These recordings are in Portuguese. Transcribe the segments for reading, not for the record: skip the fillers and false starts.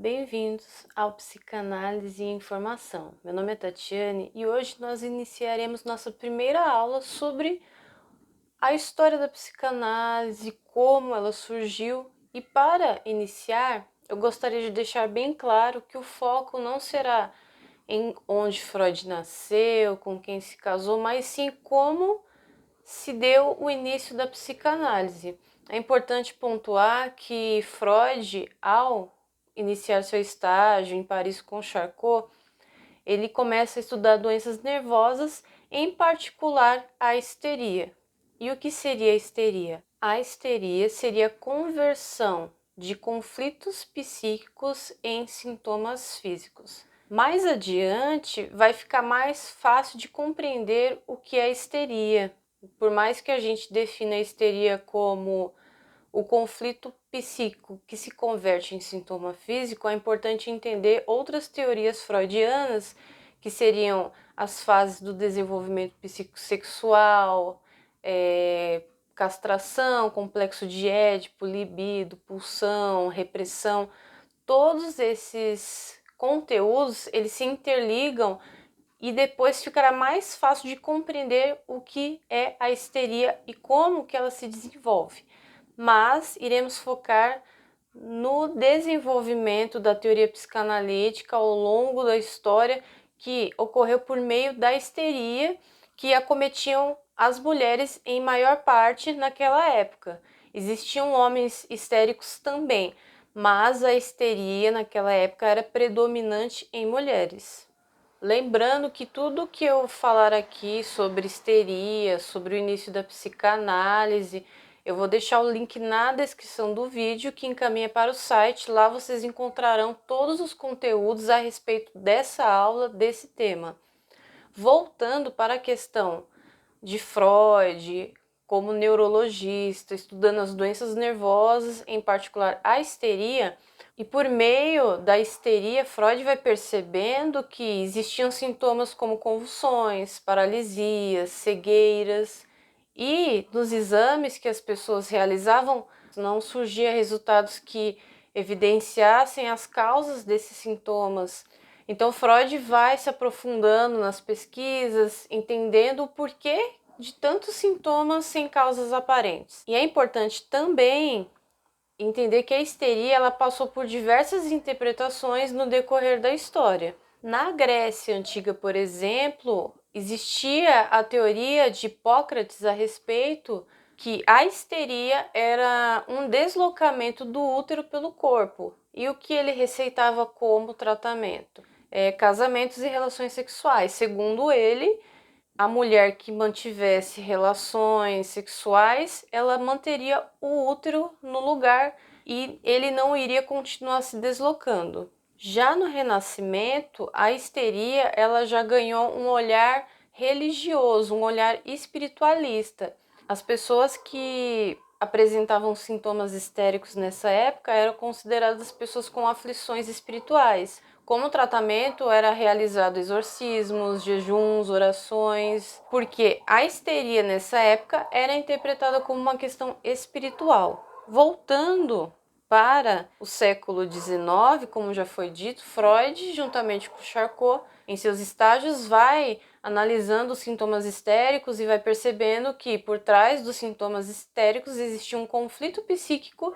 Bem-vindos ao Psicanálise e Informação. Meu nome é Tatiane e hoje nós iniciaremos nossa primeira aula sobre a história da psicanálise, como ela surgiu. E para iniciar, eu gostaria de deixar bem claro que o foco não será em onde Freud nasceu, com quem se casou, mas sim como se deu o início da psicanálise. É importante pontuar que Freud, ao iniciar seu estágio em Paris com Charcot, ele começa a estudar doenças nervosas, em particular a histeria. E o que seria a histeria? A histeria seria a conversão de conflitos psíquicos em sintomas físicos. Mais adiante, vai ficar mais fácil de compreender o que é a histeria. Por mais que a gente defina a histeria como o conflito psíquico que se converte em sintoma físico, é importante entender outras teorias freudianas, que seriam as fases do desenvolvimento psicossexual, castração, complexo de Édipo, libido, pulsão, repressão. Todos esses conteúdos, eles se interligam e depois ficará mais fácil de compreender o que é a histeria e como que ela se desenvolve. Mas iremos focar no desenvolvimento da teoria psicanalítica ao longo da história, que ocorreu por meio da histeria que acometiam as mulheres em maior parte naquela época. Existiam homens histéricos também, mas a histeria naquela época era predominante em mulheres. Lembrando que tudo que eu falar aqui sobre histeria, sobre o início da psicanálise, eu vou deixar o link na descrição do vídeo que encaminha para o site. Lá vocês encontrarão todos os conteúdos a respeito dessa aula, desse tema. Voltando para a questão de Freud, como neurologista, estudando as doenças nervosas, em particular a histeria, e por meio da histeria, Freud vai percebendo que existiam sintomas como convulsões, paralisias, cegueiras, e nos exames que as pessoas realizavam, não surgia resultados que evidenciassem as causas desses sintomas. Então Freud vai se aprofundando nas pesquisas, entendendo o porquê de tantos sintomas sem causas aparentes. E é importante também entender que a histeria ela passou por diversas interpretações no decorrer da história. Na Grécia Antiga, por exemplo, existia a teoria de Hipócrates a respeito que a histeria era um deslocamento do útero pelo corpo. E o que ele receitava como tratamento? Casamentos e relações sexuais. Segundo ele, a mulher que mantivesse relações sexuais, ela manteria o útero no lugar e ele não iria continuar se deslocando. Já no Renascimento, a histeria ela já ganhou um olhar religioso, um olhar espiritualista. As pessoas que apresentavam sintomas histéricos nessa época eram consideradas pessoas com aflições espirituais. Como tratamento era realizado exorcismos, jejuns, orações, porque a histeria nessa época era interpretada como uma questão espiritual. Voltando para o século XIX, como já foi dito, Freud, juntamente com Charcot, em seus estágios, vai analisando os sintomas histéricos e vai percebendo que por trás dos sintomas histéricos existia um conflito psíquico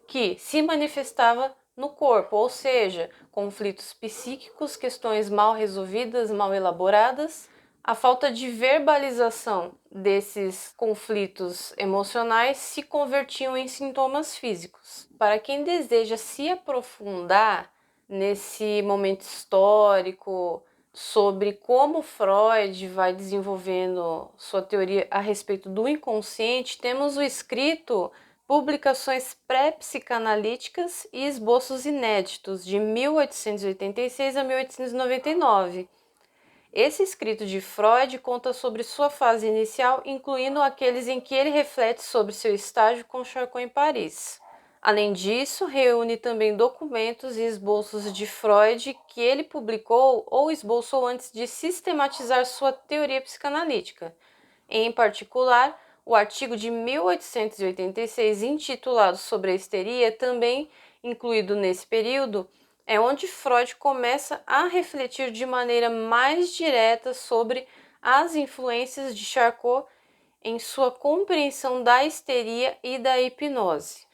que se manifestava no corpo, ou seja, conflitos psíquicos, questões mal resolvidas, mal elaboradas. A falta de verbalização desses conflitos emocionais se convertiam em sintomas físicos. Para quem deseja se aprofundar nesse momento histórico, sobre como Freud vai desenvolvendo sua teoria a respeito do inconsciente, temos o escrito Publicações Pré-Psicanalíticas e Esboços Inéditos, de 1886 a 1899. Esse escrito de Freud conta sobre sua fase inicial, incluindo aqueles em que ele reflete sobre seu estágio com Charcot em Paris. Além disso, reúne também documentos e esboços de Freud que ele publicou ou esboçou antes de sistematizar sua teoria psicanalítica. Em particular, o artigo de 1886, intitulado Sobre a Histeria, também incluído nesse período, é onde Freud começa a refletir de maneira mais direta sobre as influências de Charcot em sua compreensão da histeria e da hipnose.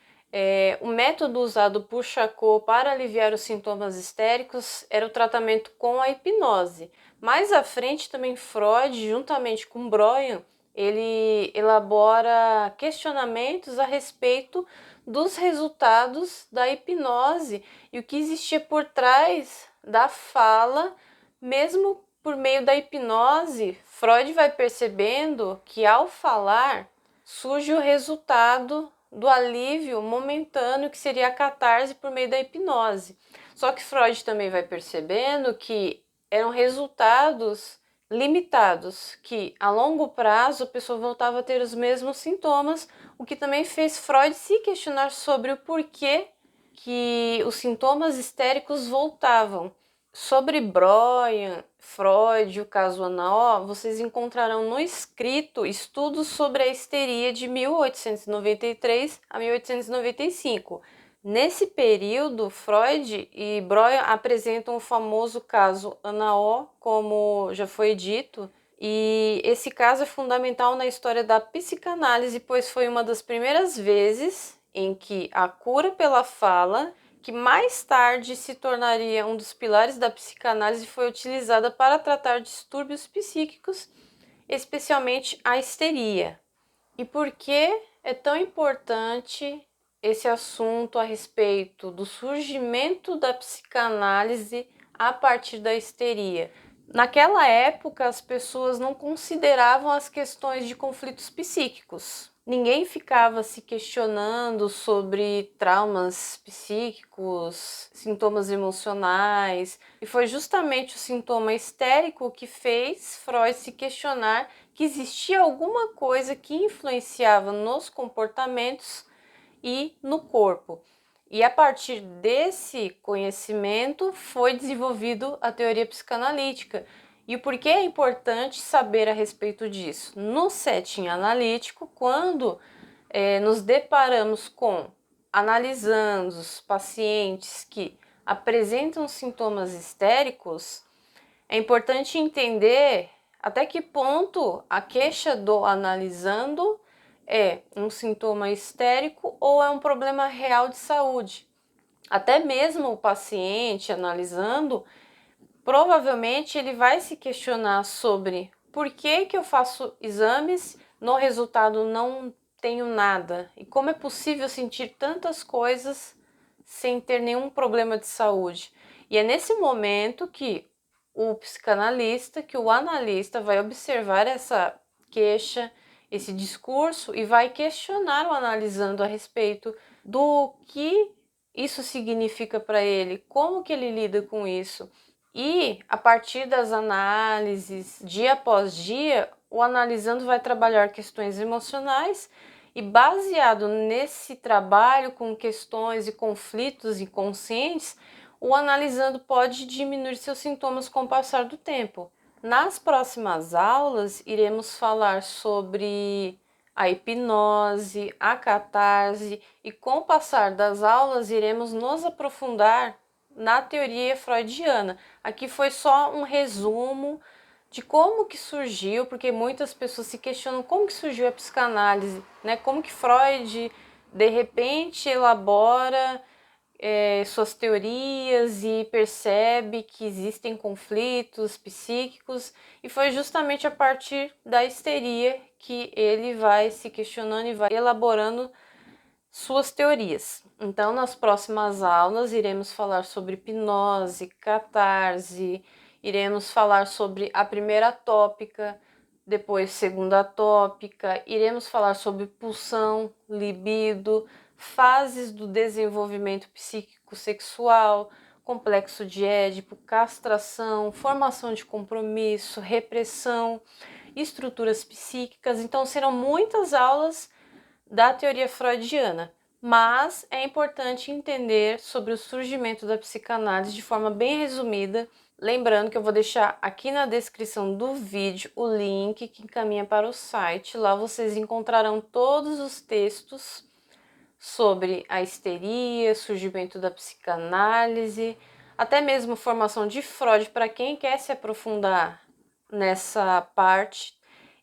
O método usado por Charcot para aliviar os sintomas histéricos era o tratamento com a hipnose. Mais à frente, também Freud, juntamente com Breuer, ele elabora questionamentos a respeito dos resultados da hipnose e o que existia por trás da fala, mesmo por meio da hipnose. Freud vai percebendo que ao falar surge o resultado do alívio momentâneo, que seria a catarse por meio da hipnose. Só que Freud também vai percebendo que eram resultados limitados, que a longo prazo a pessoa voltava a ter os mesmos sintomas, o que também fez Freud se questionar sobre o porquê que os sintomas histéricos voltavam. Sobre Breuer, Freud, o caso Ana O, vocês encontrarão no escrito Estudos sobre a Histeria de 1893 a 1895. Nesse período, Freud e Breuer apresentam o famoso caso Ana O, como já foi dito, e esse caso é fundamental na história da psicanálise, pois foi uma das primeiras vezes em que a cura pela fala, que mais tarde se tornaria um dos pilares da psicanálise, foi utilizada para tratar distúrbios psíquicos, especialmente a histeria. E por que é tão importante esse assunto a respeito do surgimento da psicanálise a partir da histeria? Naquela época, as pessoas não consideravam as questões de conflitos psíquicos. Ninguém ficava se questionando sobre traumas psíquicos, sintomas emocionais, e foi justamente o sintoma histérico que fez Freud se questionar que existia alguma coisa que influenciava nos comportamentos e no corpo. E a partir desse conhecimento foi desenvolvido a teoria psicanalítica. E o porquê é importante saber a respeito disso? No setting analítico, quando nos deparamos com analisando os pacientes que apresentam sintomas histéricos, é importante entender até que ponto a queixa do analisando é um sintoma histérico ou é um problema real de saúde. Até mesmo o paciente analisando, provavelmente ele vai se questionar sobre por que eu faço exames, no resultado não tenho nada, e como é possível sentir tantas coisas sem ter nenhum problema de saúde. E é nesse momento que o psicanalista, que o analista vai observar essa queixa, esse discurso e vai questionar o analisando a respeito do que isso significa para ele, como que ele lida com isso. E a partir das análises, dia após dia, o analisando vai trabalhar questões emocionais e baseado nesse trabalho com questões e conflitos inconscientes, o analisando pode diminuir seus sintomas com o passar do tempo. Nas próximas aulas, iremos falar sobre a hipnose, a catarse, e com o passar das aulas, iremos nos aprofundar na teoria freudiana. Aqui foi só um resumo de como que surgiu, porque muitas pessoas se questionam como que surgiu a psicanálise, né? Como que Freud, de repente, elabora suas teorias e percebe que existem conflitos psíquicos, e foi justamente a partir da histeria que ele vai se questionando e vai elaborando suas teorias. Então, nas próximas aulas, iremos falar sobre hipnose, catarse, iremos falar sobre a primeira tópica, depois segunda tópica, iremos falar sobre pulsão, libido, fases do desenvolvimento psíquico-sexual, complexo de Édipo, castração, formação de compromisso, repressão, estruturas psíquicas. Então, serão muitas aulas da teoria freudiana, mas é importante entender sobre o surgimento da psicanálise de forma bem resumida. Lembrando que eu vou deixar aqui na descrição do vídeo o link que encaminha para o site. Lá vocês encontrarão todos os textos sobre a histeria, surgimento da psicanálise, até mesmo formação de Freud para quem quer se aprofundar nessa parte.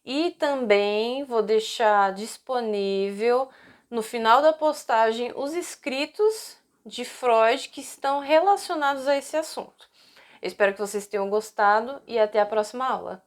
E também vou deixar disponível no final da postagem os escritos de Freud que estão relacionados a esse assunto. Eu espero que vocês tenham gostado e até a próxima aula.